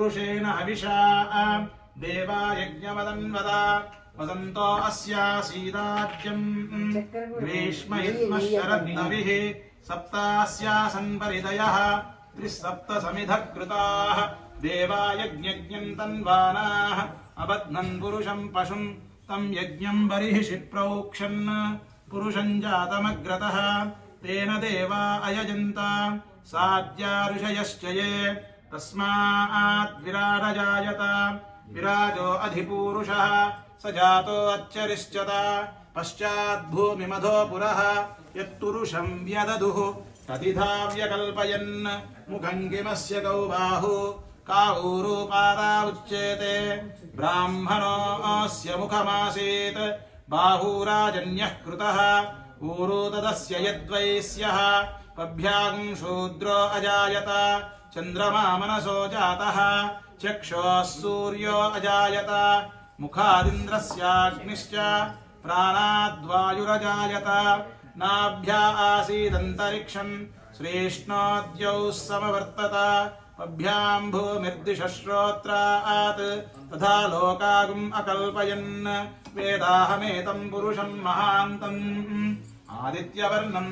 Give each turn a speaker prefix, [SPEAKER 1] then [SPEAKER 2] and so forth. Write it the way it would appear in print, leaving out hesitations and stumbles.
[SPEAKER 1] पुरुषेण हविषा देवा यज्ञवदन्वद वदन्तो अस्यासीदाज्यम् ग्रीष्म इत्मः शरद्नविः सप्तास्यासन् परिदयः त्रिसप्त समिधः कृताः देवा यज्ञम् तन्वानाः अबध्नन् पुरुषम् पशुम् तं यज्ञम् बर्हिषि प्रोक्षन् पुरुषम् जातमग्रतः तेन देवा अयजन्त साद्या ऋषयश्च ये तस्मात् विराडजायत विराजो अधिपूरुषः स जातो अच्छरिश्चत पश्चाद्भूमिमधो पुरः यत्पुरुषम् व्यदधुः तदिधा व्यकल्पयन् मुखम् किमस्य कौ बाहु का ऊरुपादा उच्येते ब्राह्मणोऽस्य मुखमासीत् बाहुराजन्यः कृतः ऊरु तदस्य यद्वैस्यः पभ्यागुं शूद्रो अजायत चन्द्रमा मनसो जातः चक्षुः सूर्यो अजायत मुखादिन्द्रस्याग्निश्च प्राणाद्वायुरजायत नाभ्या आसीदन्तरिक्षम् श्रेष्णोद्यौः समवर्तत पभ्याम् भूमिर्दिशश्रोत्रात् तथा लोकागुम् अकल्पयन् वेदाहमेतम् पुरुषम् महान्तम् आदित्यवर्णम्